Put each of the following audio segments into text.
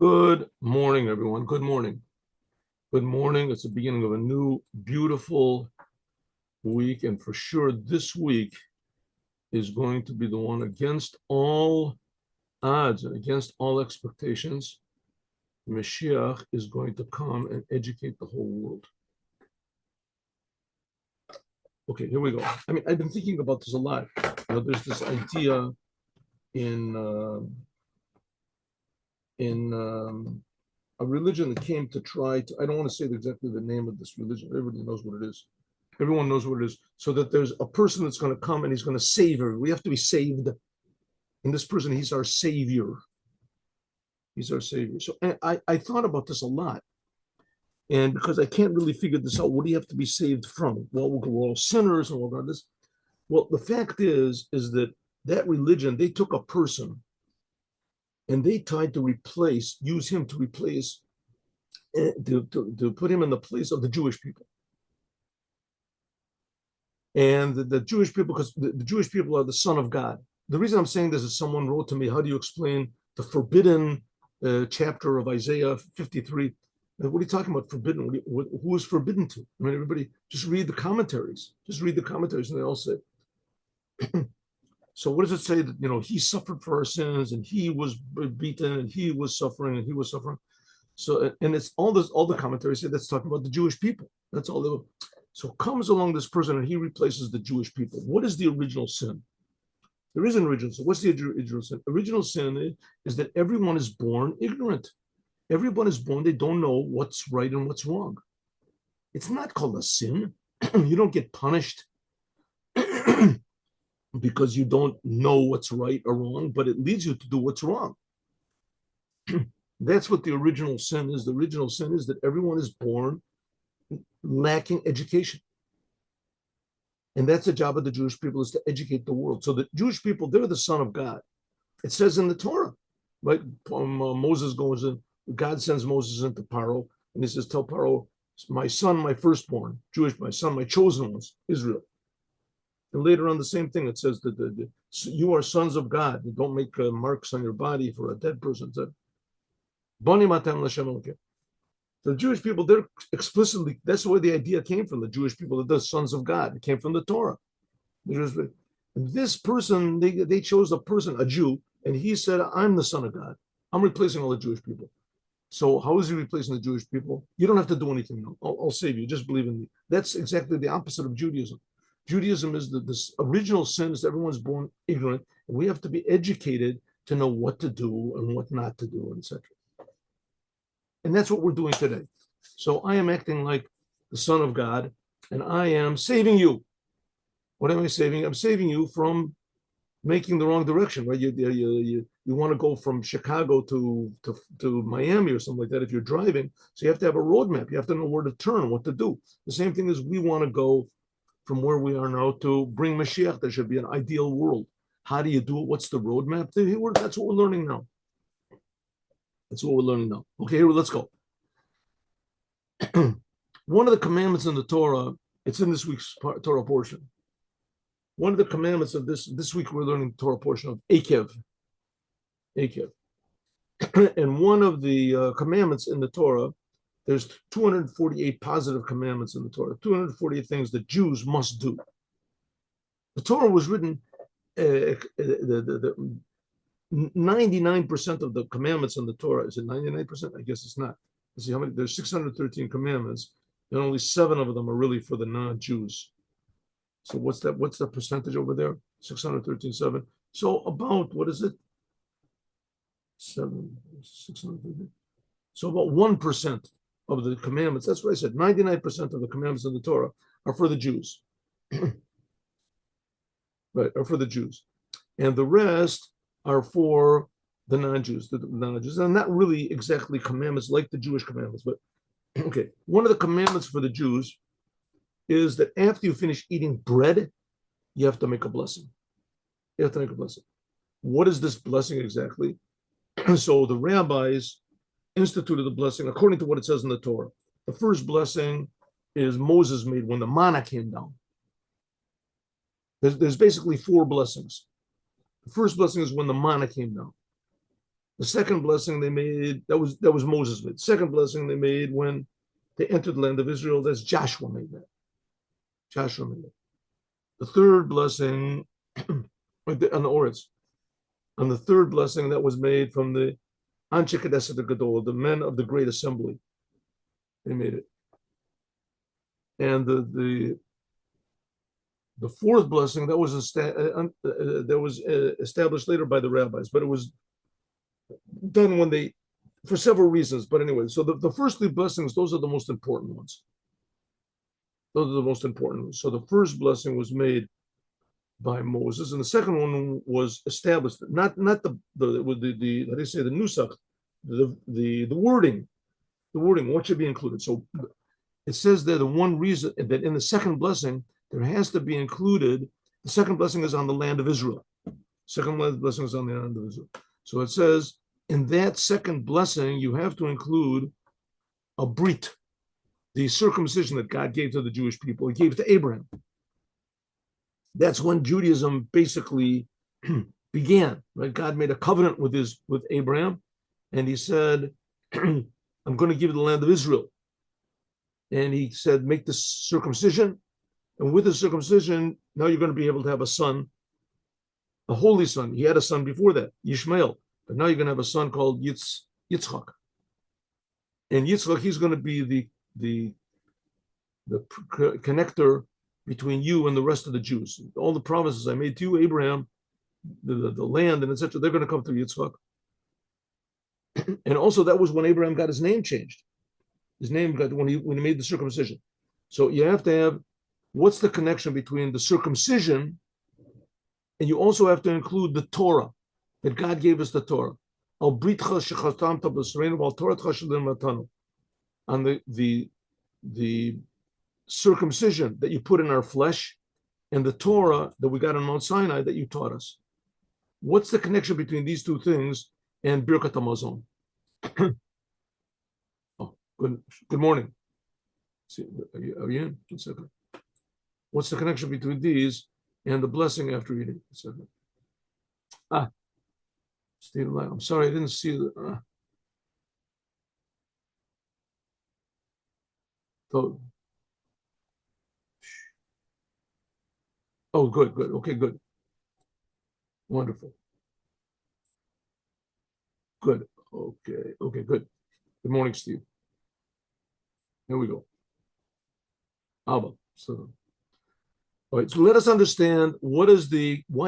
Good morning, everyone. Good morning. Good morning. It's the beginning of a new, beautiful week. And for sure, this week is going to be the one against all odds and against all expectations. Moshiach is going to come and educate the whole world. Okay, here we go. I mean, I've been thinking about this a lot. There's this idea in a religion that came to try to, I don't want to say exactly the name of this religion. Everybody knows what it is. Everyone knows what it is. So that there's a person that's going to come and he's going to save her. We have to be saved. And this person, he's our savior. He's our savior. So I thought about this a lot. And because I can't really figure this out, what do you have to be saved from? Well, we're all sinners and all that. This. Well, the fact is that religion, they took a person and they tried to use him to replace, to put him in the place of the Jewish people. And the Jewish people, because the Jewish people are the son of God. The reason I'm saying this is someone wrote to me, how do you explain the forbidden chapter of Isaiah 53? What are you talking about forbidden? Who is forbidden to? I mean, everybody, just read the commentaries. Just read the commentaries and they all say. So what does it say that, he suffered for our sins and he was beaten and he was suffering and he was suffering. So, and it's all the commentaries say that's talking about the Jewish people. That's all they were. So comes along this person and he replaces the Jewish people. What is the original sin? There is an original sin. What's the original sin? Original sin is that everyone is born ignorant. Everyone is born, they don't know what's right and what's wrong. It's not called a sin. You don't get punished because you don't know what's right or wrong, but it leads you to do what's wrong. That's what the original sin is. The original sin is that everyone is born lacking education. And that's the job of the Jewish people, is to educate the world. So the Jewish people, they're the son of God. It says in the Torah, right? Moses goes in, God sends Moses into Paro, and he says, tell Paro, my son, my firstborn, Jewish, my son, my chosen ones, Israel. And later on, the same thing, it says that you are sons of God. Don't make marks on your body for a dead person. Bani matam l'Hashem Elokeinu. The Jewish people, they're explicitly, that's where the idea came from, the Jewish people, that they're sons of God. It came from the Torah. This person, they chose a person, a Jew, and he said, I'm the son of God. I'm replacing all the Jewish people. So how is he replacing the Jewish people? You don't have to do anything. I'll save you. Just believe in me. That's exactly the opposite of Judaism. Judaism is this original sin is that everyone's born ignorant, and we have to be educated to know what to do and what not to do, etc. And that's what we're doing today. So I am acting like the Son of God, and I am saving you. What am I saving? I'm saving you from making the wrong direction, right? You want to go from Chicago to Miami or something like that if you're driving. So you have to have a roadmap. You have to know where to turn, what to do. The same thing is we want to go from where we are now to bring Mashiach. There should be an ideal world. How do you do it? What's the roadmap? That's what we're learning now. That's what we're learning now. Okay, here, let's go. One of the commandments in the Torah, it's in this week's Torah portion. One of the commandments of this week, we're learning the Torah portion of Akev. Akev. And one of the commandments in the Torah, there's 248 positive commandments in the Torah, 248 things that Jews must do. The Torah was written, 99% of the commandments in the Torah, is it 99%? I guess it's not. Let's see how many, there's 613 commandments, and only 7 of them are really for the non-Jews. So what's that? What's the percentage over there? 613, 7. So about, what is it? 613. So about 1% of the commandments, that's what I said, 99% of the commandments in the Torah are for the Jews. Right, are for the Jews. And the rest are for the non-Jews. The non-Jews are not really exactly commandments like the Jewish commandments, but okay. One of the commandments for the Jews is that after you finish eating bread, you have to make a blessing. You have to make a blessing. What is this blessing exactly? So the rabbis instituted the blessing according to what it says in the Torah. The first blessing is Moses made when the manna came down. There's basically 4 blessings. The first blessing is when the manna came down. The second blessing they made, that was Moses made. The second blessing they made when they entered the land of Israel, that's Joshua made that. Joshua made it. The third blessing on the Oretz, on the third blessing that was made from the Anshe Kedeset Gadol, the men of the great assembly, they made it. And the fourth blessing that was established later by the rabbis, but it was done when they, for several reasons. But anyway, so the first three blessings, those are the most important ones. Those are the most important ones. So the first blessing was made by Moses, and the second one was established, not the how do you say, the nusach, the wording, what should be included. So it says there the one reason that in the second blessing there has to be included. The second blessing is on the land of Israel. Second blessing is on the land of Israel. So it says in that second blessing you have to include a brit, the circumcision that God gave to the Jewish people. He gave to Abraham. That's when Judaism basically began. Right? God made a covenant with Abraham, and he said, "I'm going to give you the land of Israel." And he said, "Make this circumcision, and with the circumcision, now you're going to be able to have a son, a holy son." He had a son before that, Yishmael, but now you're going to have a son called Yitzchak. And Yitzchak, he's going to be the connector between you and the rest of the Jews. All the promises I made to you, Abraham, the land and etc., they're going to come through Yitzchak. And also that was when Abraham got his name changed. His name got when he made the circumcision. So you have to have, what's the connection between the circumcision, and you also have to include the Torah, that God gave us the Torah. On the circumcision that you put in our flesh, and the Torah that we got on Mount Sinai that you taught us. What's the connection between these two things and Birkat HaMazon? Oh, good morning. Are you in? 1 second. What's the connection between these and the blessing after eating? 1 second. Stay alive. I'm sorry, I didn't see the. Oh, good. Okay, good. Wonderful. Good. Okay, good. Good morning, Steve. Here we go. Abba. So, all right, so let us understand why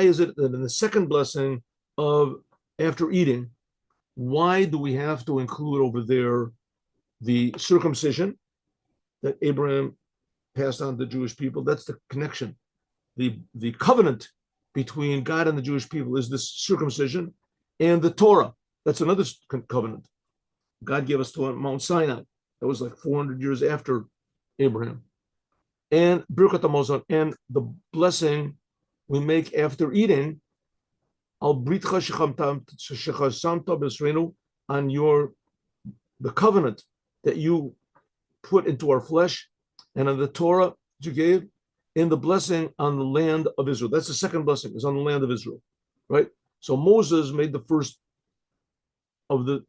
is it that in the second blessing of after eating, why do we have to include over there the circumcision that Abraham passed on to the Jewish people? That's the connection. The covenant between God and the Jewish people is this circumcision, and the Torah. That's another covenant. God gave us to Mount Sinai. That was like 400 years after Abraham. And Birkat HaMazon, and the blessing we make after eating, on the covenant that you put into our flesh, and on the Torah that you gave, in the blessing on the land of Israel. That's the second blessing, is on the land of Israel, right? So Moses made the first of the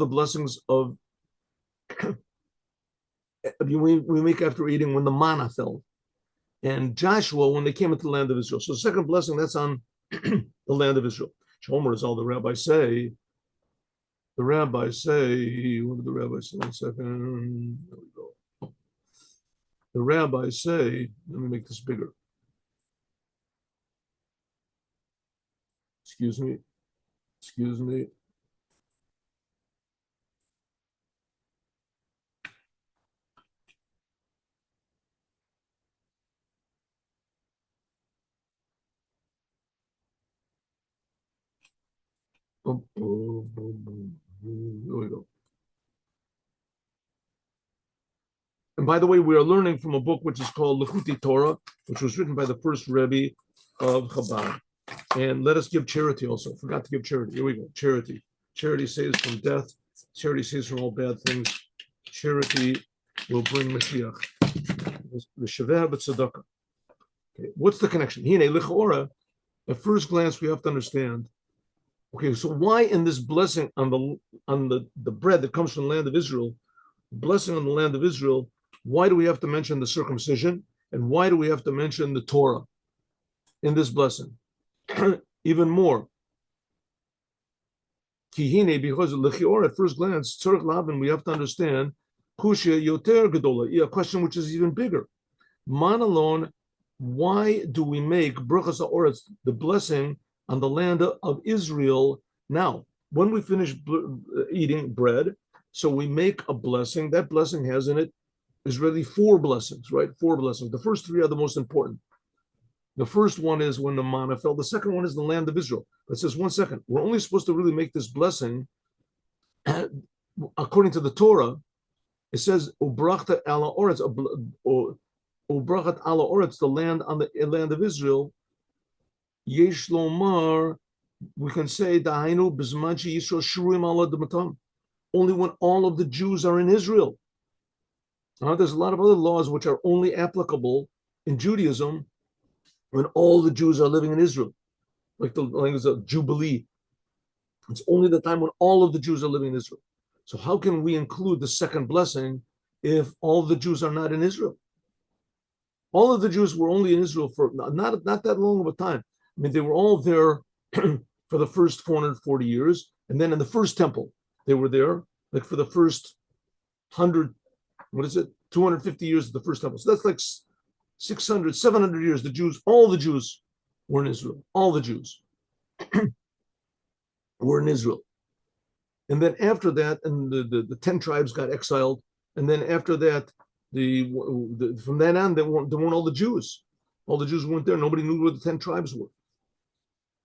blessings of we make after eating when the manna fell, and Joshua when they came into the land of Israel. So the second blessing, that's on the land of Israel. Shomer is all the rabbis say. The rabbis say, what did the rabbis say? 1 second. There we go. The rabbis say, let me make this bigger. Excuse me. There we go. And by the way, we are learning from a book which is called Likuti Torah, which was written by the first Rebbe of Chabad. And let us give charity also. Forgot to give charity. Here we go. Charity. Charity saves from death. Charity saves from all bad things. Charity will bring Moshiach. Okay. What's the connection? At first glance, we have to understand Okay, so why in this blessing on the bread that comes from the land of Israel, blessing on the land of Israel, why do we have to mention the circumcision? And why do we have to mention the Torah in this blessing? Even more. Kihine, because Lechior, at first glance, Tzorich Lavan, we have to understand Kushya Yoter Gedola, a question which is even bigger. Man alone, why do we make Brachas HaOretz, the blessing on the land of Israel now? When we finish eating bread, so we make a blessing. That blessing has in it is really four blessings, right? Four blessings. The first three are the most important. The first one is when the manna fell. The second one is the land of Israel. But it says, 1 second, we're only supposed to really make this blessing according to the Torah. It says, Ubrachta ala oretz, Ubrachat ala oretz, the land on the land of Israel. Yesh lomar, we can say, Dahainu bizmanchi Yisrael shurim ala d'matam. Only when all of the Jews are in Israel. There's a lot of other laws which are only applicable in Judaism when all the Jews are living in Israel, like the language of Jubilee. It's only the time when all of the Jews are living in Israel. So how can we include the second blessing if all the Jews are not in Israel? All of the Jews were only in Israel for not that long of a time. I mean, they were all there for the first 440 years. And then in the first temple, they were there like for the first 250 years of the first temple. So that's like 600, 700 years, all the Jews were in Israel. All the Jews were in Israel. And then after that, and the 10 tribes got exiled. And then after that, from then on, there weren't all the Jews. All the Jews weren't there. Nobody knew where the 10 tribes were.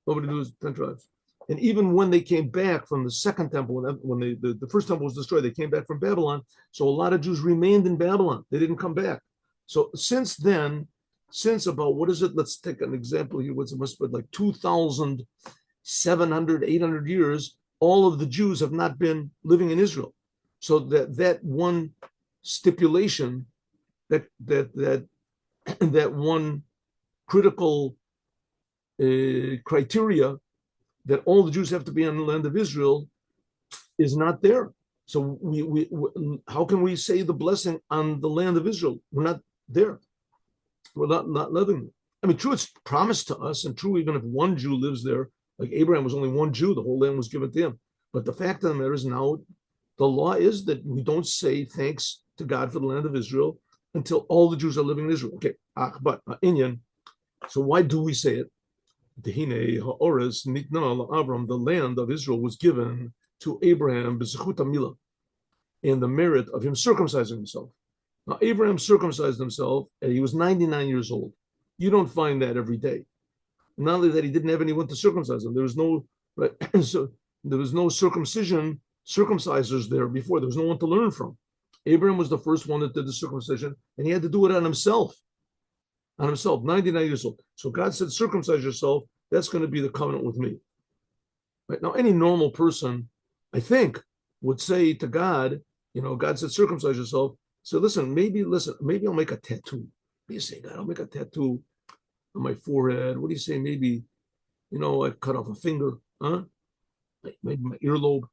Nobody knew the 10 tribes. And even when they came back from the second temple, when the first temple was destroyed, they came back from Babylon. So a lot of Jews remained in Babylon. They didn't come back. So since then, since about, what is it? Let's take an example here. What's it must be like 2,700, 800 years, all of the Jews have not been living in Israel. So that one stipulation, that one critical criteria that all the Jews have to be on the land of Israel is not there. So we how can we say the blessing on the land of Israel? We're not there. We're not living there. I mean, true, it's promised to us, and true, even if one Jew lives there, like Abraham was only one Jew, the whole land was given to him. But the fact of the matter is now, the law is that we don't say thanks to God for the land of Israel until all the Jews are living in Israel. Okay, but Inyan. So why do we say it? The land of Israel was given to Abraham in the merit of him circumcising himself. Now, Abraham circumcised himself and he was 99 years old. You don't find that every day. Not only that, he didn't have anyone to circumcise him. There was no so there was no circumcisers there before. There was no one to learn from. Abraham was the first one that did the circumcision, and he had to do it on himself. 99 years old. So God said, circumcise yourself. That's going to be the covenant with me. Right now, any normal person, I think, would say to God, God said, circumcise yourself. So maybe I'll make a tattoo. What do you say, God? I'll make a tattoo on my forehead. What do you say? Maybe, I cut off a finger, huh? Maybe my earlobe.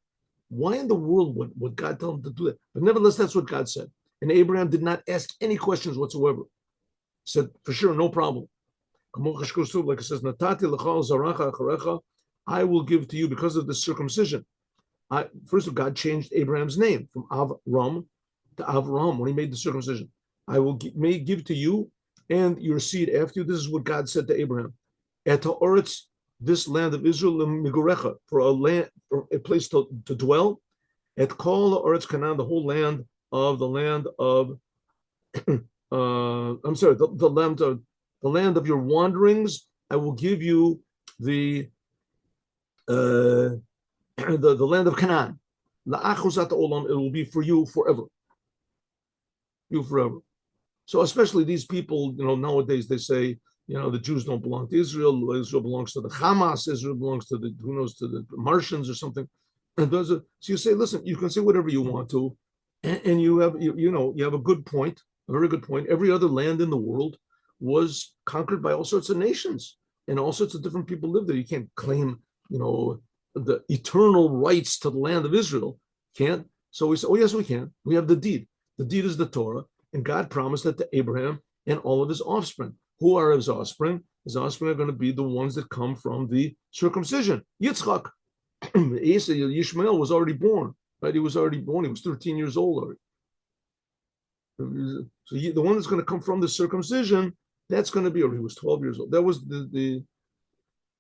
Why in the world would God tell him to do that? But nevertheless, that's what God said. And Abraham did not ask any questions whatsoever. Said, for sure, no problem. Like it says, I will give to you because of the circumcision. First of all, God changed Abraham's name from Avram to Avraham when he made the circumcision. I will may give to you and your seed after you. This is what God said to Abraham. Et ha'oretz, this land of Israel, migurecha, for a place to dwell. Et kol ha'oretz Canaan, the whole land of I'm sorry, the land of your wanderings. I will give you the land of Canaan. La'achuzat olam, it will be for you forever. You forever. So especially these people, nowadays they say, the Jews don't belong to Israel. Israel belongs to the Hamas. Israel belongs to the Martians or something. And so you say, listen, you can say whatever you want to, and you have a good point, a very good point. Every other land in the world was conquered by all sorts of nations, and all sorts of different people live there. You can't claim, the eternal rights to the land of Israel. Can't. So we say, oh, yes, we can. We have the deed. The deed is the Torah, and God promised that to Abraham and all of his offspring. Who are his offspring? His offspring are going to be the ones that come from the circumcision. Yitzchak. Ishmael was already born, right? He was already born. He was 13 years old already. So the one that's going to come from the circumcision, that's going to be, or he was 12 years old. That was the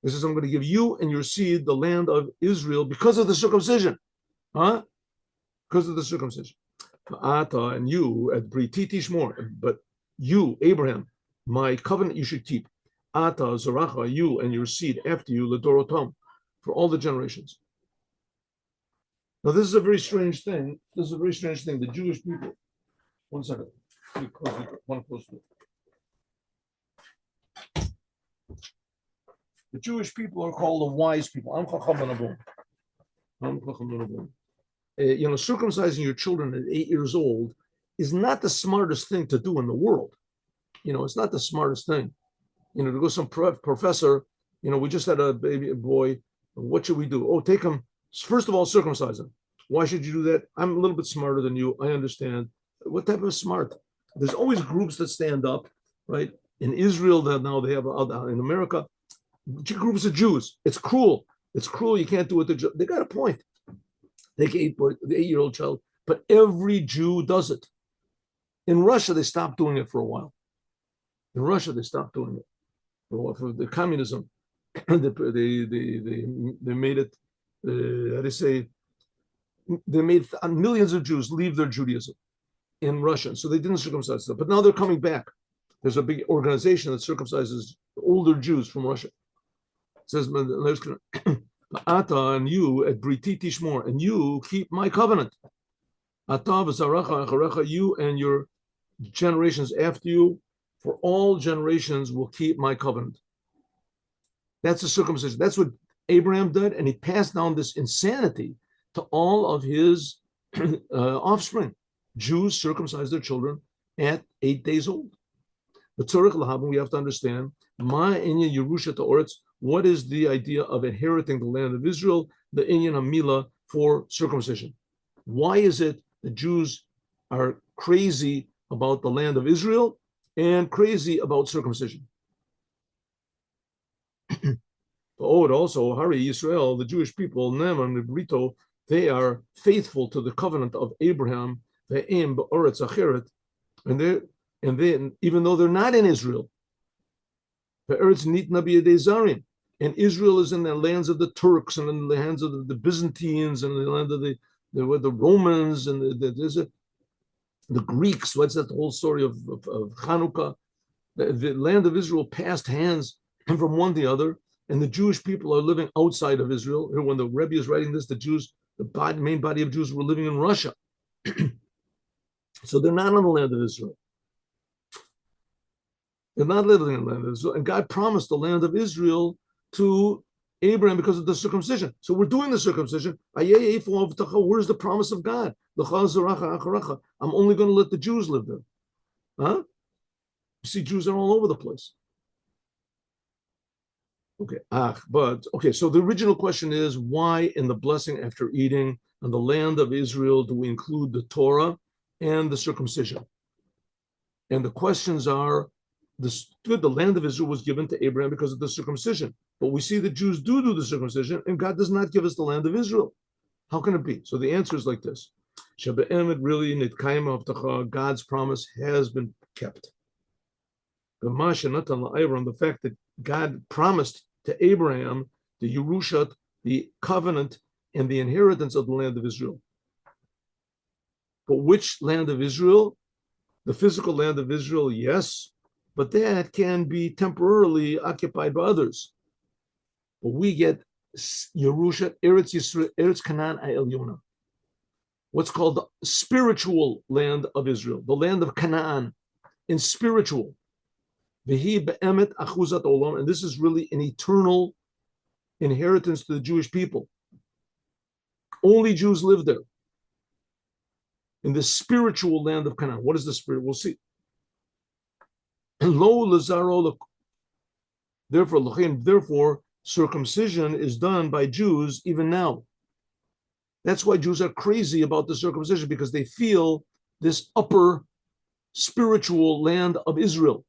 this is, I'm going to give you and your seed the land of Israel because of the circumcision. Huh? Because of the circumcision. Ata and you at Briti Tishmor, but you, Abraham, my covenant you should keep. Ata, Zaracha, you and your seed after you, Ledorotam, for all the generations. Now, this is a very strange thing. This is a very strange thing. The Jewish people, one second. One close to it. The Jewish people are called the wise people. Circumcising your children at 8 years old is not the smartest thing to do in the world. It's not the smartest thing. To go some professor, we just had a boy. What should we do? Oh, take him. First of all, circumcise him. Why should you do that? I'm a little bit smarter than you. I understand. What type of smart? There's always groups that stand up, right? In Israel, that now they have in America, groups of Jews. It's cruel. It's cruel. You can't do it. They got a point. Take the 8-year-old child, but every Jew does it. In Russia, they stopped doing it for a while. In Russia, they stopped doing it for the communism. They made it. How do you say? They made millions of Jews leave their Judaism in Russia, so they didn't circumcise them. But now they're coming back. There's a big organization that circumcises older Jews from Russia. It says, Ata and you at Briti Tishmor, and you keep my covenant. Ata v'zaracha acharecha, you and your generations after you, for all generations will keep my covenant. That's the circumcision. That's what Abraham did, and he passed down this insanity to all of his offspring. Jews circumcise their children at 8 days old. The Torah, we have to understand, Ma Inyan Yerusha Ta'oretz, what is the idea of inheriting the land of Israel, the Inyan Hamila for circumcision? Why is it the Jews are crazy about the land of Israel and crazy about circumcision? Oh, and also, Hari Yisrael, the Jewish people, Neman and Brito, they are faithful to the covenant of Abraham, the Im Ba'oretz Acheret, and then even though they're not in Israel, the Eretz Nitna B'Yedei Zarim, and Israel is in the lands of the Turks and in the hands of the Byzantines and in the land of the Romans and the Greeks. What's that whole story of Hanukkah? The land of Israel passed hands from one to the other, and the Jewish people are living outside of Israel. When the Rebbe is writing this, the main body of Jews were living in Russia. So they're not on the land of Israel. They're not living in the land of Israel. And God promised the land of Israel to Abraham because of the circumcision. So we're doing the circumcision. Where's the promise of God? I'm only going to let the Jews live there. Huh? You see, Jews are all over the place. Okay, so the original question is, why in the blessing after eating on the land of Israel do we include the Torah and the circumcision? And the questions are, the land of Israel was given to Abraham because of the circumcision. But we see the Jews do the circumcision, and God does not give us the land of Israel. How can it be? So the answer is like this. Really, God's promise has been kept. The fact that God promised to Abraham the Yerushat, the covenant, and the inheritance of the land of Israel. But which land of Israel? The physical land of Israel, yes, but that can be temporarily occupied by others. But we get Yerushat, Eretz Yisrael, Eretz Canaan Ha'elyona, what's called the spiritual land of Israel, the land of Canaan, in spiritual. V'hi be'emet achuzat olam, and this is really an eternal inheritance to the Jewish people. Only Jews live there. In the spiritual land of Canaan. What is the spirit? We'll see. Lo lazaro, therefore, circumcision is done by Jews even now. That's why Jews are crazy about the circumcision, because they feel this upper spiritual land of Israel,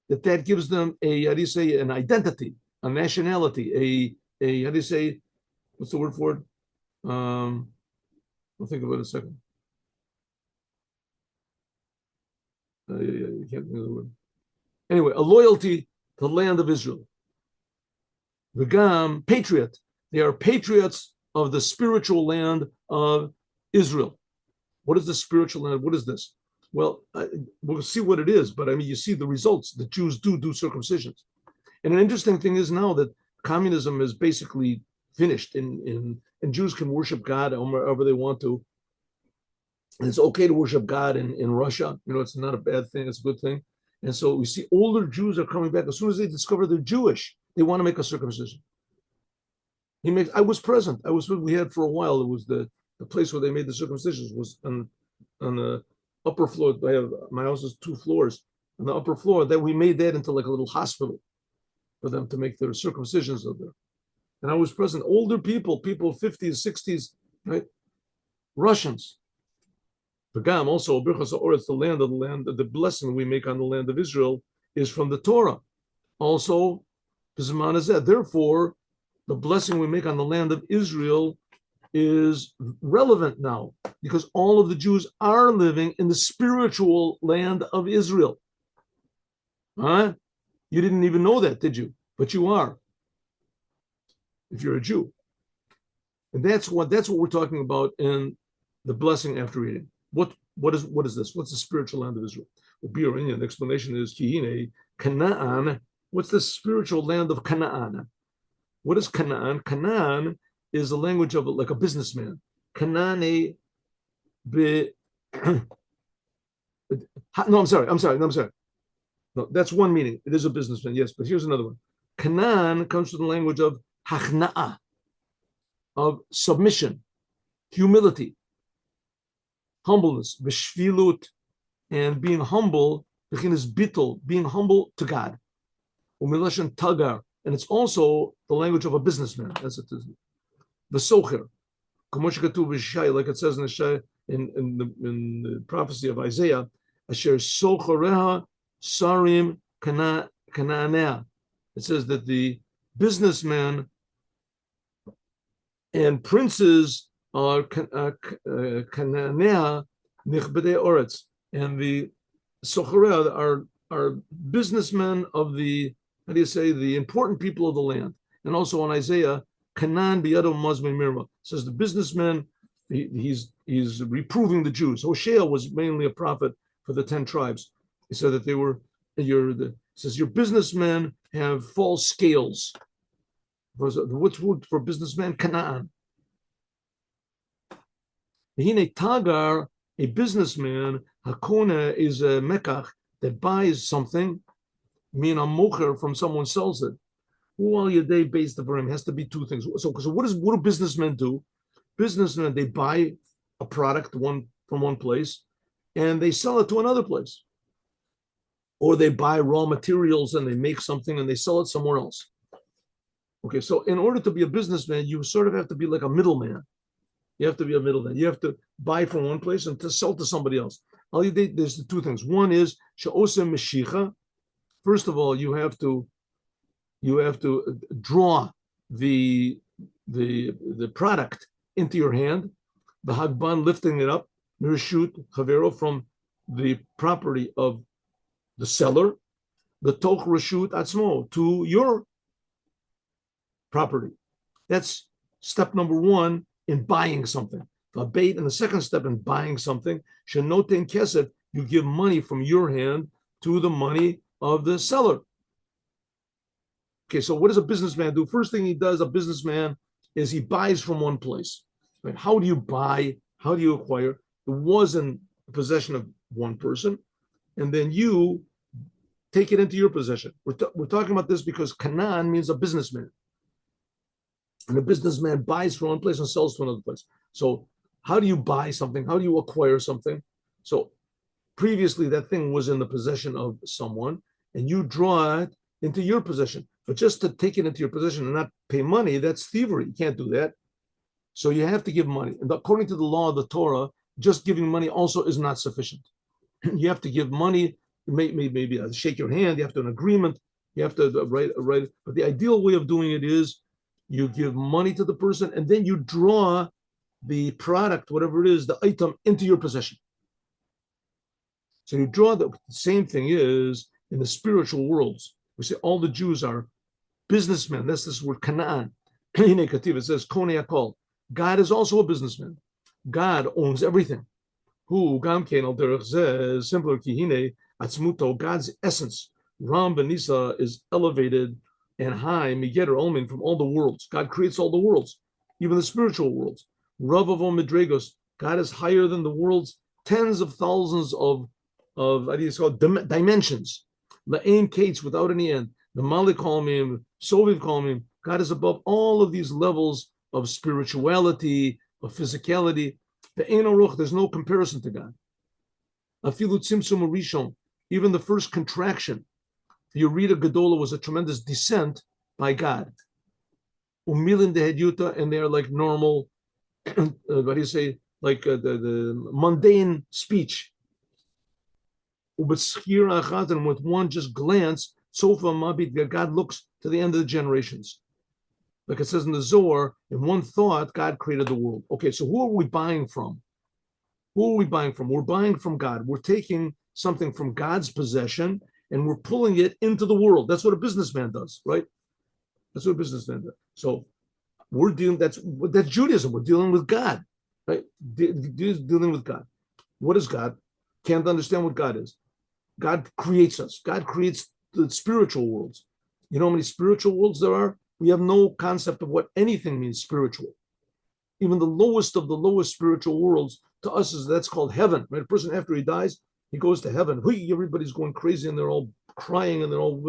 that gives them a, how do you say, an identity, a nationality, a how do you say, what's the word for it? I'll think about it in a second. You can't think of the word. Anyway, a loyalty to the land of Israel. V'gam, patriot. They are patriots of the spiritual land of Israel. What is the spiritual land? What is this? Well, we'll see what it is, but I mean, you see the results. The Jews do circumcisions. And an interesting thing is now that communism is basically finished, and Jews can worship God however they want to. And it's okay to worship God in Russia. You know, it's not a bad thing. It's a good thing. And so we see older Jews are coming back. As soon as they discover they're Jewish, they want to make a circumcision. I was present. We had for a while. It was the place where they made the circumcisions was on the upper floor. My house is 2 floors. On the upper floor, that we made that into like a little hospital for them to make their circumcisions of there. And I was present. Older people 50s, 60s, right? Russians. Pagam, also, the blessing we make on the land of Israel is from the Torah. Also, therefore, the blessing we make on the land of Israel is relevant now, because all of the Jews are living in the spiritual land of Israel. Huh? You didn't even know that, did you? But you are, if you're a Jew. And that's what we're talking about in the blessing after eating. What is this? What's the spiritual land of Israel? The explanation is Canaan. What's the spiritual land of Canaan? What is Canaan? Canaan is the language of like a businessman. Canaan be no, I'm sorry. No, that's one meaning. It is a businessman, yes, but here's another one. Canaan comes from the language of hachna'ah, of submission, humility, humbleness, v'shvilut, and being humble, being humble to God. Umilashon tagar, and it's also the language of a businessman, as it is. V'socher, like it says in the prophecy of Isaiah, asher sochereha sarim kanaanea. It says that the businessmen and princes are Cananea nichbedei oretz, and the socherea are businessmen of the, how do you say, the important people of the land. And also on Isaiah, Canaan biyado mazmei mirma, says the businessman, he's reproving the Jews. Hosea was mainly a prophet for the 10 tribes. He said that says your businessmen have false scales. What's word for businessman? Canaan. Hine tagar, a businessman, hakona is a mekach that buys something, mean a mocher from someone sells it. Well, your day based for him has to be 2 things. So what do businessmen do? Businessmen, they buy a product from one place and they sell it to another place. Or they buy raw materials and they make something and they sell it somewhere else. Okay, so in order to be a businessman, you sort of have to be like a middleman. You have to be a middleman. You have to buy from one place and to sell to somebody else. There's the 2 things. One is she'osem meshicha. First of all, you have to draw the product into your hand. The hagban, lifting it up, mirshut chavero, from the property of the seller, the toch reshut atzmo, to your property. That's step number 1 in buying something. The bait, and the second step in buying something, shenoten kesef, you give money from your hand to the money of the seller. Okay, so what does a businessman do? First thing he does, a businessman, is he buys from one place. Right? How do you buy? How do you acquire? It was in possession of one person, and then you take it into your possession. We're talking about this because Canaan means a businessman. And a businessman buys from one place and sells to another place. So how do you buy something? How do you acquire something? So previously that thing was in the possession of someone, and you draw it into your possession. But just to take it into your possession and not pay money, that's thievery. You can't do that. So you have to give money. And according to the law of the Torah, just giving money also is not sufficient. You have to give money, maybe shake your hand, you have to have an agreement, you have to write. But the ideal way of doing it is you give money to the person and then you draw the product, whatever it is, the item, into your possession. So you draw the same thing is in the spiritual worlds. We say all the Jews are businessmen. That's this word Canaan. It says Kone Akol. God is also a businessman. God owns everything. Who Gam Kenal Derech says simpler Kihine Atzmuto, God's essence. Ram Benisa is elevated and high, Migeter Olmin, from all the worlds. God creates all the worlds, even the spiritual worlds. Ravavo Midregos, God is higher than the worlds, tens of thousands of how do you call it, dimensions. La'ain Kates without any end. The Malik Kalmim, Soviv Kalmim, God is above all of these levels of spirituality, of physicality. The Ein Aruch, there's no comparison to God. Afilu Tzimtzum Rishon, even the first contraction, the Yerida Gedola was a tremendous descent by God. Umilin de Hedyuta, and they're like normal, what do you say, like the mundane speech. And with one just glance, Sofa Mabit, God looks to the end of the generations. Like it says in the Zohar, in one thought, God created the world. Okay, so who are we buying from? Who are we buying from? We're buying from God. We're taking something from God's possession and we're pulling it into the world. That's what a businessman does, right? That's what a businessman does. So we're dealing, that's Judaism. We're dealing with God, right? Dealing with God. What is God? Can't understand what God is. God creates us. God creates the spiritual worlds. You know how many spiritual worlds there are? We have no concept of what anything means spiritual. Even the lowest of the lowest spiritual worlds to us that's called heaven, right? A person after he dies, he goes to heaven. Everybody's going crazy and they're all crying and they're all,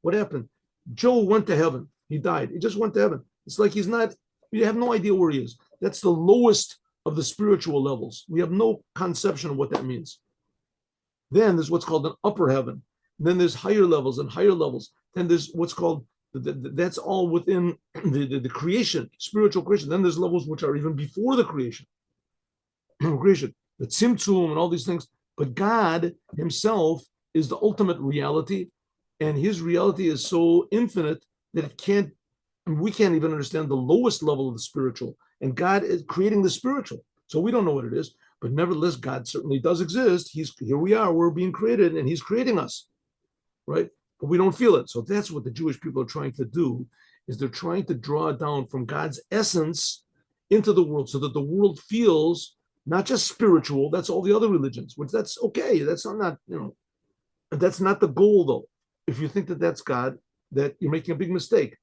what happened? Joe went to heaven. He died. He just went to heaven. It's like he's not, you have no idea where he is. That's the lowest of the spiritual levels. We have no conception of what that means. Then there's what's called an upper heaven. Then there's higher levels and higher levels. Then there's what's called, that's all within the creation, spiritual creation. Then there's levels which are even before the creation, the tzimtzum and all these things. But God himself is the ultimate reality, and his reality is so infinite that we can't even understand the lowest level of the spiritual. And God is creating the spiritual. So we don't know what it is, but nevertheless, God certainly does exist. Here we are, we're being created, and he's creating us, right? But we don't feel it. So that's what the Jewish people are trying to do, is they're trying to draw down from God's essence into the world so that the world feels not just spiritual, that's all the other religions, which that's okay. That's not, that's not the goal though. If you think that that's God, that you're making a big mistake.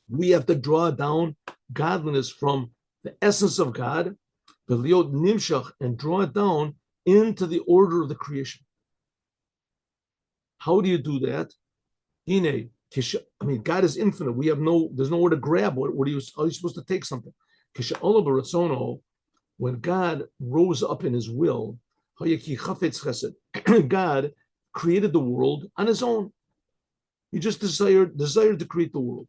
We have to draw down godliness from the essence of God, the liot nimshach, and draw it down into the order of the creation. How do you do that? God is infinite. There's nowhere to grab. How are you supposed to take something? When God rose up in his will, God created the world on his own. He just desired to create the world.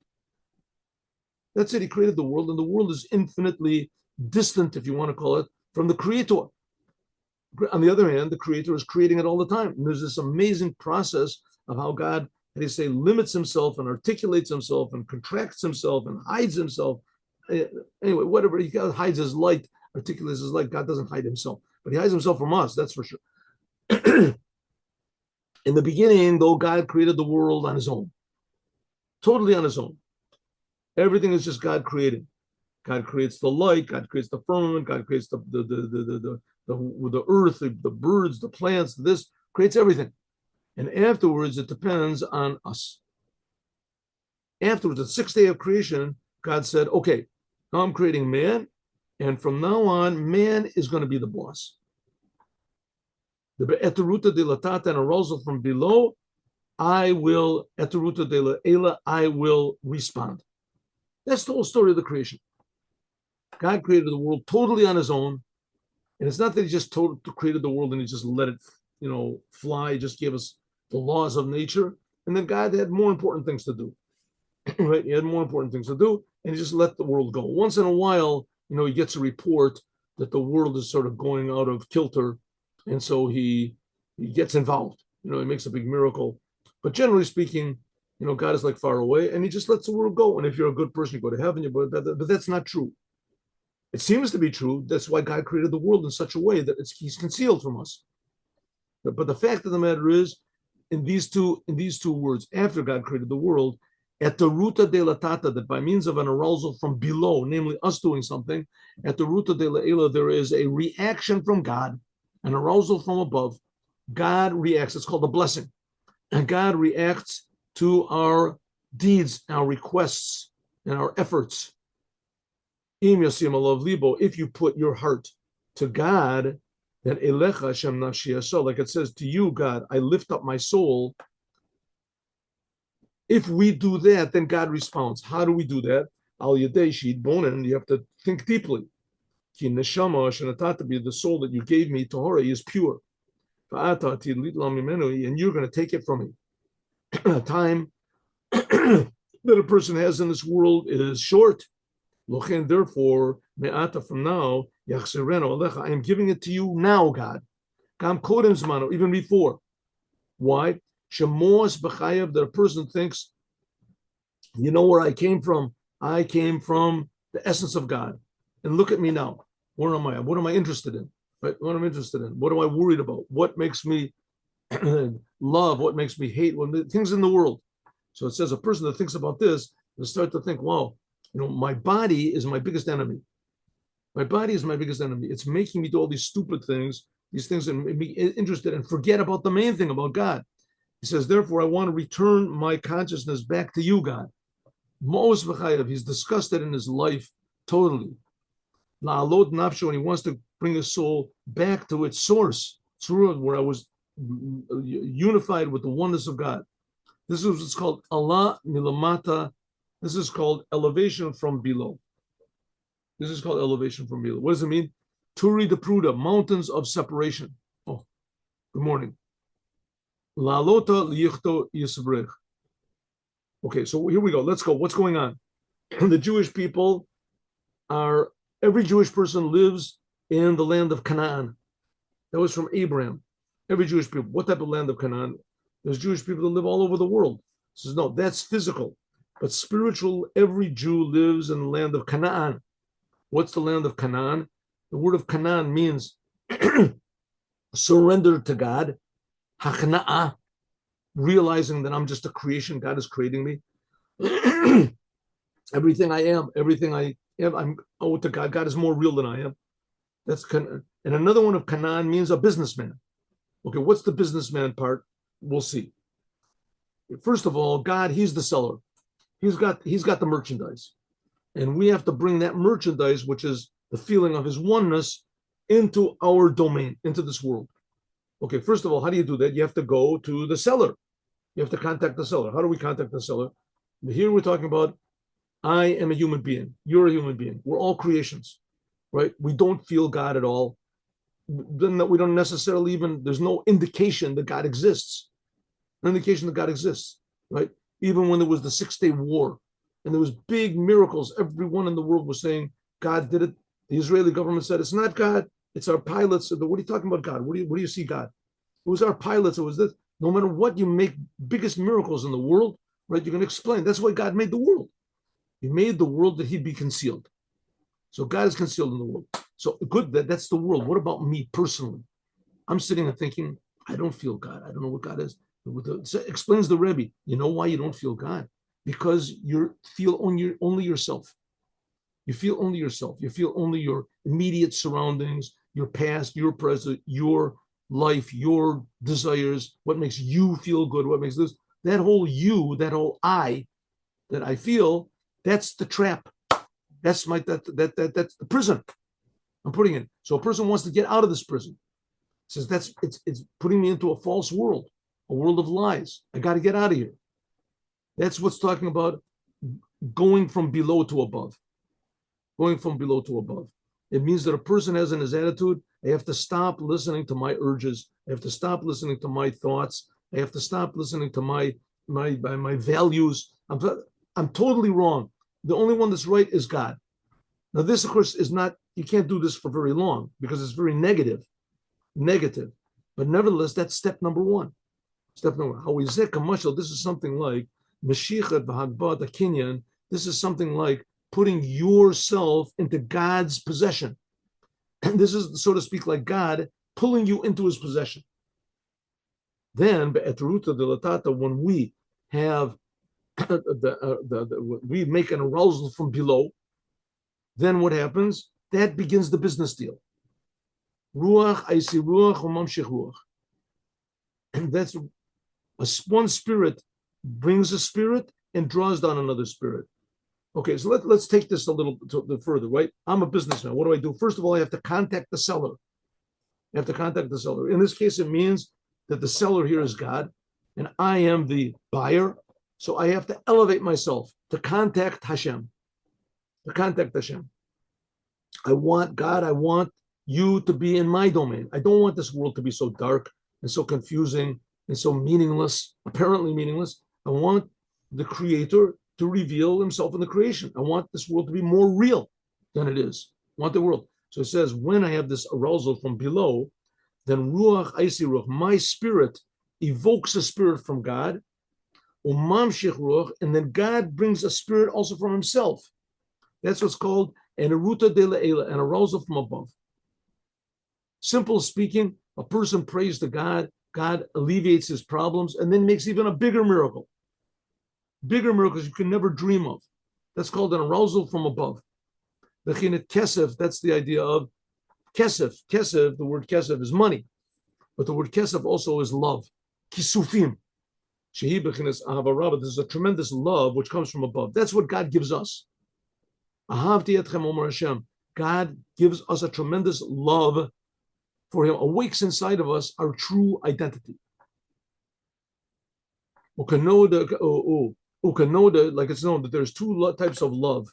That's it. He created the world, and the world is infinitely distant, if you want to call it, from the creator. On the other hand, the creator is creating it all the time. And there's this amazing process of how God, limits himself and articulates himself and contracts himself and hides himself. Anyway, whatever, he hides his light, articulates his light. God doesn't hide himself, but he hides himself from us, that's for sure. In the beginning, though, God created the world on his own, totally on his own. Everything is just God creating. God creates the light, God creates the firmament, God creates the earth, the birds, the plants, this creates everything. And afterwards, it depends on us. Afterwards, the sixth day of creation, God said, okay, now I'm creating man, and from now on, man is going to be the boss. The eteruta de latata, and arousal from below, I will respond. That's the whole story of the creation. God created the world totally on his own. And it's not that he just created the world and he just let it, fly, just gave us the laws of nature. And then God had more important things to do, right? He had more important things to do, and he just let the world go. Once in a while, he gets a report that the world is sort of going out of kilter, and so he gets involved. He makes a big miracle. But generally speaking, God is like far away, and he just lets the world go. And if you're a good person, you go to heaven. But that's not true. It seems to be true. That's why God created the world in such a way that he's concealed from us. But the fact of the matter is, in these two words, after God created the world, at the ruta de la tata, that by means of an arousal from below, namely us doing something, at the ruta de la ela, there is a reaction from God, an arousal from above. God reacts. It's called a blessing. And God reacts to our deeds, our requests, and our efforts. If you put your heart to God, then Elecha Hashem Nafshi, so like it says, to you, God, I lift up my soul. If we do that, then God responds. How do we do that? Al Yadei Shid Bonen, you have to think deeply. Ki Neshama Shenatata, the soul that you gave me, Torah, is pure. And you're going to take it from me. Time that a person has in this world is short. Therefore, from now, I am giving it to you now, God. Even before. Why? That a person thinks, you know where I came from? I came from the essence of God. And look at me now. Where am I? What am I interested in? Right? What am I interested in? What am I worried about? What makes me love? What makes me hate? Things in the world. So it says a person that thinks about this will start to think, wow, my body is my biggest enemy. My body is my biggest enemy. It's making me do all these stupid things, these things that make me interested, and forget about the main thing, about God. He says, therefore, I want to return my consciousness back to you, God. Mos v'chayav, he's disgusted in his life totally. La'alot nafsho, and he wants to bring his soul back to its source, where I was unified with the oneness of God. This is what's called Allah milamata. This is called elevation from below. This is called elevation from below. What does it mean? Turi de Pruda, mountains of separation. Oh, good morning. La lota lichto yisbrech. Okay, so here we go. Let's go. What's going on? The Jewish people every Jewish person lives in the land of Canaan. That was from Abraham. Every Jewish people. What type of land of Canaan? There's Jewish people that live all over the world. He says, no, that's physical. But spiritual, every Jew lives in the land of Canaan. What's the land of Canaan? The word of Canaan means surrender to God. Hachna'ah, realizing that I'm just a creation. God is creating me. Everything I am, I'm owed to God. God is more real than I am. That's Canaan. And another one of Canaan means a businessman. Okay, what's the businessman part? We'll see. First of all, God, he's the seller. He's got the merchandise. And we have to bring that merchandise, which is the feeling of his oneness, into our domain, into this world. Okay, first of all, how do you do that? You have to go to the seller. You have to contact the seller. How do we contact the seller? Here we're talking about, I am a human being. You're a human being. We're all creations, right? We don't feel God at all. Then we don't necessarily there's no indication that God exists. No indication that God exists, right? Even when there was the 6-day war and there was big miracles, everyone in the world was saying God did it. The Israeli government said it's not God, it's our pilots. What are you talking about, God? What do you see, God? It was our pilots. It was this. No matter what, you make biggest miracles in the world, right? You can explain. That's why God made the world. He made the world that he'd be concealed. So God is concealed in the world. So good, that's the world. What about me personally? I'm sitting and thinking, I don't feel God. I don't know what God is. So explains the Rebbe. You know why you don't feel God? Because you feel only yourself. You feel only yourself. You feel only your immediate surroundings, your past, your present, your life, your desires, what makes you feel good, what makes this. That whole you, that whole I that I feel, that's the trap. That's that's the prison I'm putting in. So a person wants to get out of this prison. Says it's putting me into a false world, a world of lies. I got to get out of here. That's what's talking about going from below to above. Going from below to above. It means that a person has in his attitude, I have to stop listening to my urges. I have to stop listening to my thoughts. I have to stop listening to my my values. I'm totally wrong. The only one that's right is God. Now, this, of course, is not, you can't do this for very long because it's very negative. But nevertheless, that's step number one. Step number one. This is something like Moshiach v'Chabad Canaan. This is something like putting yourself into God's possession. And this is, so to speak, like God pulling you into his possession. Then, when we have we make an arousal from below, then what happens? That begins the business deal. Ruach, I see ruach, umamshich ruach. And that's one spirit brings a spirit and draws down another spirit. Okay, so let's take this a little further, right? I'm a businessman. What do I do? First of all, I have to contact the seller. You have to contact the seller. In this case, it means that the seller here is God, and I am the buyer. So I have to elevate myself to contact Hashem. To contact Hashem. I want God, I want you to be in my domain. I don't want this world to be so dark and so confusing and so meaningless, apparently meaningless. I want the Creator to reveal himself in the creation. I want this world to be more real than it is. I want the world. So it says, when I have this arousal from below, then Ruach Aisi Ruach, my spirit evokes a spirit from God, Umamshich Ruach, and then God brings a spirit also from himself. That's what's called an Aruta de La'ela, an arousal from above. Simple speaking, a person prays to God, God alleviates his problems, and then makes even a bigger miracle. Bigger miracles you can never dream of. That's called an arousal from above. The chinet kesef, that's the idea of kesef. Kesef, the word kesef is money, but the word kesef also is love. Kisufim. Shehi b'chines ahava rabba. This is a tremendous love which comes from above. That's what God gives us. Ahavti etchem omer Hashem. God gives us a tremendous love for him, awakes inside of us our true identity. Ukanoda, like it's known that there's two types of love.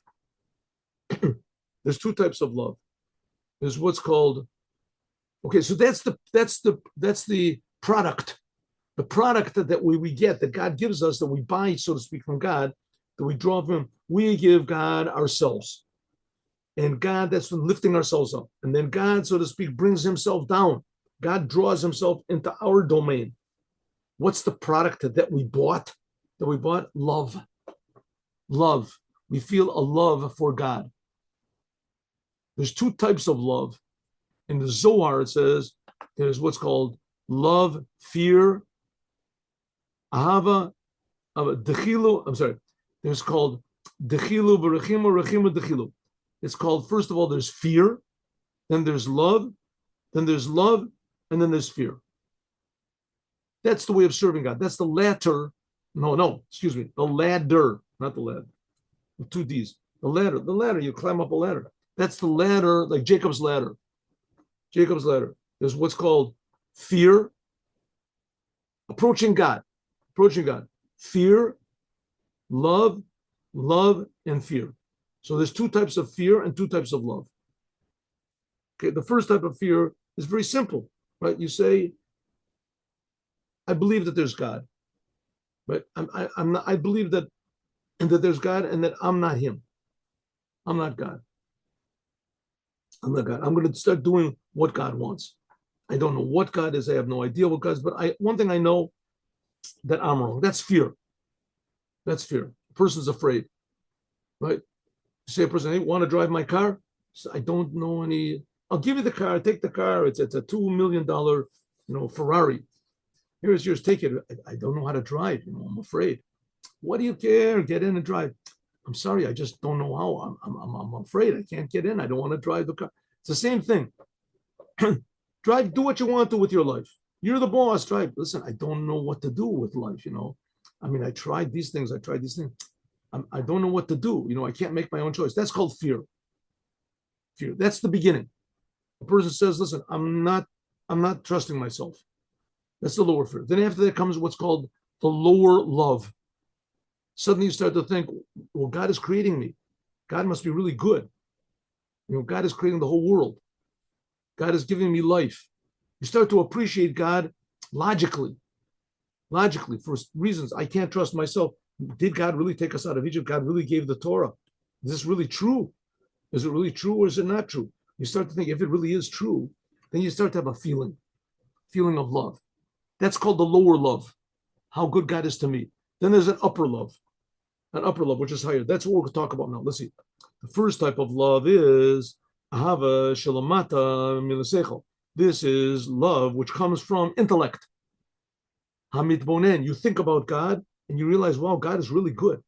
There's two types of love. There's what's called, okay, so that's the product. The product that we get, that God gives us, that we buy, so to speak, from God, that we draw from him. We give God ourselves. And God, that's from lifting ourselves up. And then God, so to speak, brings himself down. God draws himself into our domain. What's the product that we bought? Love. Love. We feel a love for God. There's two types of love. In the Zohar, it says there's what's called love, fear, ahava, dechilu. I'm sorry. There's called dechilu, v'rechimu, rechimu, dechilu. It's called, first of all, there's fear, then there's love, and then there's fear. That's the way of serving God. That's the ladder. The ladder, not the lad. With two D's. The ladder, you climb up a ladder. That's the ladder, like Jacob's ladder. Jacob's ladder. There's what's called fear, approaching God. Fear, love, and fear. So there's two types of fear and two types of love. Okay, the first type of fear is very simple, right? You say, I believe that there's God, right? I believe that there's God and that I'm not him. I'm not God. I'm going to start doing what God wants. I don't know what God is. I have no idea what God is, but one thing I know, that I'm wrong. That's fear. That's fear. A person's afraid, right? You say a person, hey, want to drive my car? So I don't know any. I'll give you the car. Take the car. It's a $2 million, Ferrari. Here's yours. Take it. I don't know how to drive. I'm afraid. What do you care? Get in and drive. I'm sorry. I just don't know how. I'm afraid. I can't get in. I don't want to drive the car. It's the same thing. Drive. Do what you want to with your life. You're the boss. Drive. Listen, I don't know what to do with life. I tried these things. I don't know what to do. I can't make my own choice. That's called fear. Fear. That's the beginning. A person says, listen, I'm not trusting myself. That's the lower fear. Then after that comes what's called the lower love. Suddenly you start to think, well, God is creating me. God must be really good. God is creating the whole world. God is giving me life. You start to appreciate God logically. logically, for reasons I can't trust myself. Did God really take us out of Egypt? God really gave the Torah. Is this really true? Is it really true or is it not true? You start to think if it really is true, then you start to have a feeling of love. That's called the lower love, how good God is to me. Then there's an upper love, which is higher. That's what we're going to talk about now. Let's see. The first type of love is ahava shelamata milasechel. This is love which comes from intellect. Hamit bonen. You think about God and you realize, wow, God is really good.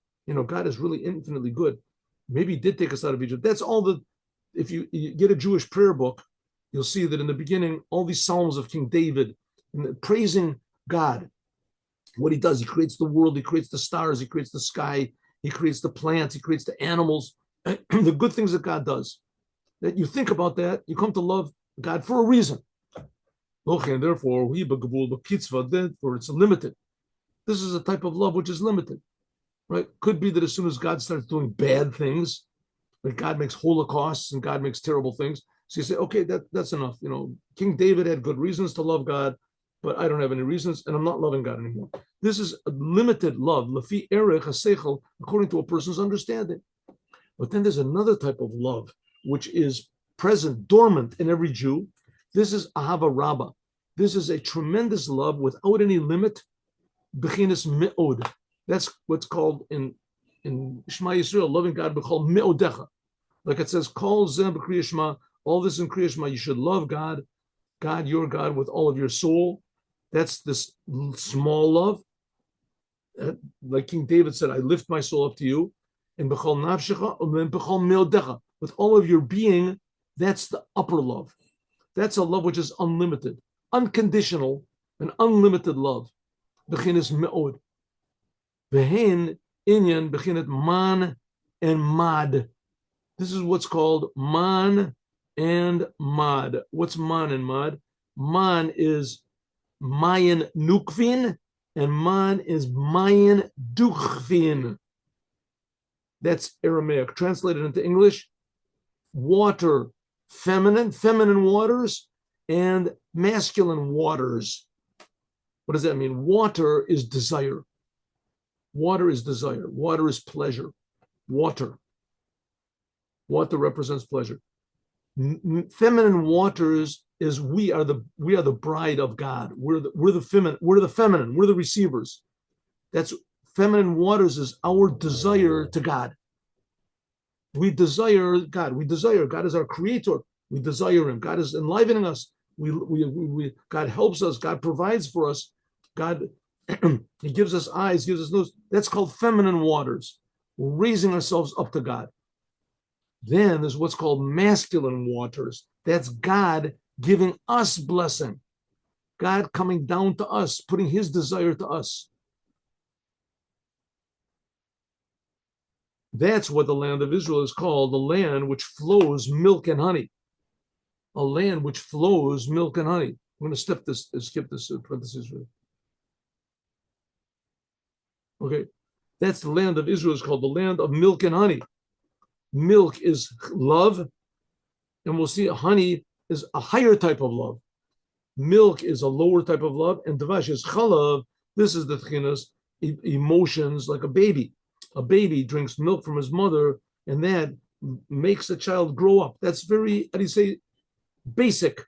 God is really infinitely good. Maybe he did take us out of Egypt. That's all if you get a Jewish prayer book, you'll see that in the beginning, all these Psalms of King David, praising God, what he does, he creates the world, he creates the stars, he creates the sky, he creates the plants, he creates the animals, the good things that God does. That you think about that, you come to love God for a reason. And therefore, it's limited. This is a type of love which is limited. Right? Could be that as soon as God starts doing bad things, like God makes holocausts and God makes terrible things, so you say, okay, that's enough. King David had good reasons to love God, but I don't have any reasons, and I'm not loving God anymore. This is a limited love, lafi erech haseichel, according to a person's understanding. But then there's another type of love which is present, dormant in every Jew. This is ahava rabbah. This is a tremendous love without any limit, bechinas me'od. That's what's called in Shema Yisrael, loving God, we call me'odecha. Like it says, kol zeh b'kriyas Shema, all this in Kriya Shema, you should love God, your God, with all of your soul. That's this small love. Like King David said, I lift my soul up to you. And b'chol nafshecha, and b'chol me'odecha. With all of your being, that's the upper love. That's a love which is unlimited, unconditional, and unlimited love. Bechinas me'od. Vehin inyan bechinat man and mad. This is what's called man and mad. What's man and mad? Man is mayan nukvin, and man is mayan dukvin. That's Aramaic. Translated into English, water, feminine waters, and masculine waters. What does that mean? Water is desire. Water is desire. Water is pleasure. Water represents pleasure. Feminine waters is we are the bride of God. We're the feminine. We're the receivers. That's feminine waters is our desire to God. We desire God. We desire God is our creator. We desire Him. God is enlivening us. God helps us. God provides for us. God. He gives us eyes, gives us nose. That's called feminine waters. We're raising ourselves up to God. Then there's what's called masculine waters. That's God giving us blessing. God coming down to us, putting His desire to us. That's what the land of Israel is called, the land which flows milk and honey. A land which flows milk and honey. I'm going to skip this parenthesis. Okay, that's the land of Israel. Is called the land of milk and honey. Milk is love, and we'll see honey is a higher type of love. Milk is a lower type of love, and davash is chalav. This is the tchinas, emotions, like a baby. A baby drinks milk from his mother, and that makes the child grow up. That's very, how do you say, basic.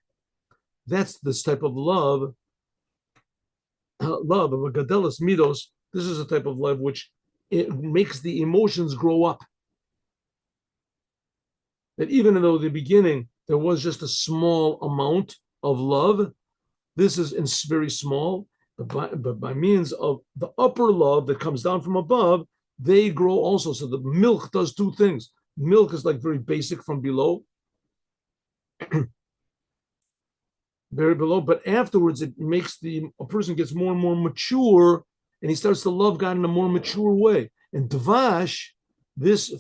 That's this type of love. Love of a gadelas midos. This is a type of love which it makes the emotions grow up. That even though in the beginning there was just a small amount of love, this is very small, but by means of the upper love that comes down from above, they grow also. So the milk does two things. Milk is like very basic from below, very below, but afterwards it makes a person gets more and more mature, and he starts to love God in a more mature way. And Dvash, that's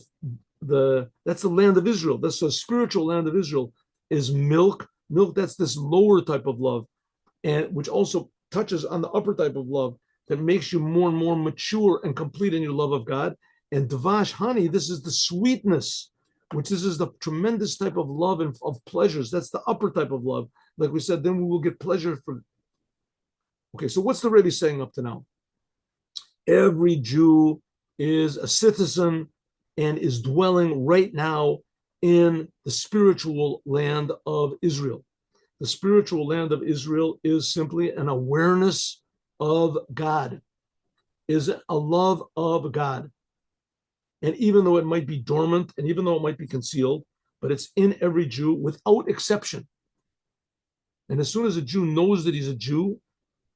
the land of Israel. That's the spiritual land of Israel is milk. Milk, that's this lower type of love, and which also touches on the upper type of love that makes you more and more mature and complete in your love of God. And Dvash, honey, this is the sweetness, which this is the tremendous type of love and of pleasures. That's the upper type of love. Like we said, then we will get pleasure Okay, so what's the Rebbe saying up to now? Every Jew is a citizen and is dwelling right now in the spiritual land of Israel. The spiritual land of Israel is simply an awareness of God, is a love of God. And even though it might be dormant and even though it might be concealed, but it's in every Jew without exception. And as soon as a Jew knows that he's a Jew,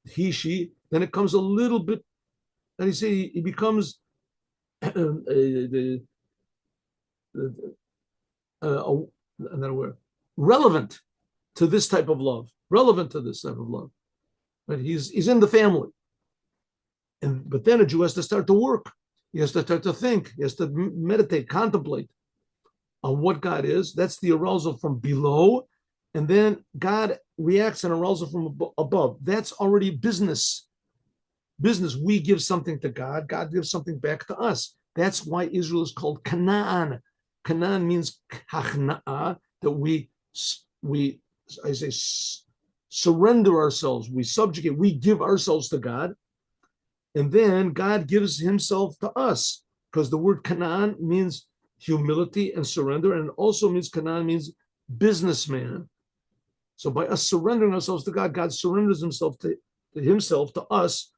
he, she, then it comes a little bit, and you say he becomes another word, relevant to this type of love, relevant to this type of love. Right? He's in the family. But then a Jew has to start to work. He has to start to think. He has to meditate, contemplate on what God is. That's the arousal from below. And then God reacts and arousal from above. That's already business. Business. We give something to God. God gives something back to us. That's why Israel is called Canaan. Canaan means hachna'ah, that we surrender ourselves. We subjugate. We give ourselves to God. And then God gives himself to us, because the word Canaan means humility and surrender, and it also means Canaan means businessman. So by us surrendering ourselves to God, God surrenders himself to us,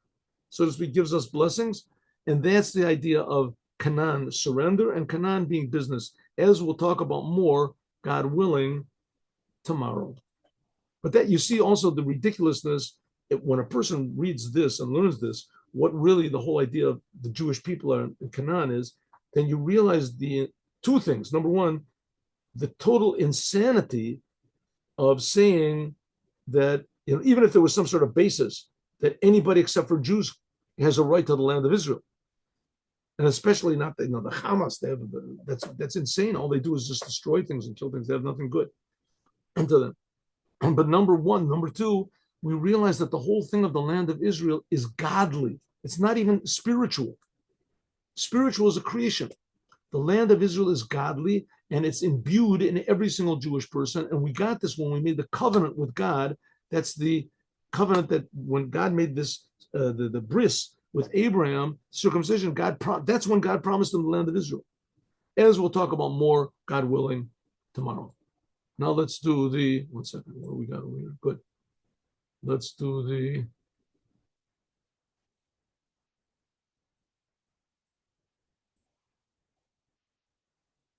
so to speak, gives us blessings. And that's the idea of Canaan, surrender, and Canaan being business, as we'll talk about more, God willing, tomorrow. But that you see also the ridiculousness when a person reads this and learns this, what really the whole idea of the Jewish people are in Canaan is, then you realize the two things. Number one, the total insanity of saying that, even if there was some sort of basis that anybody except for Jews has a right to the land of Israel, and especially not the Hamas. That's insane. All they do is just destroy things and kill things. They have nothing good into them. But number two, we realize that the whole thing of the land of Israel is godly. It's not even spiritual. Spiritual is a creation. The land of Israel is godly, and it's imbued in every single Jewish person. And we got this when we made the covenant with God. That's the covenant that when God made this, the bris with Abraham, circumcision, that's when God promised them the land of Israel. As we'll talk about more, God willing, tomorrow. Now let's do one second, what do we got over here? Good. Let's do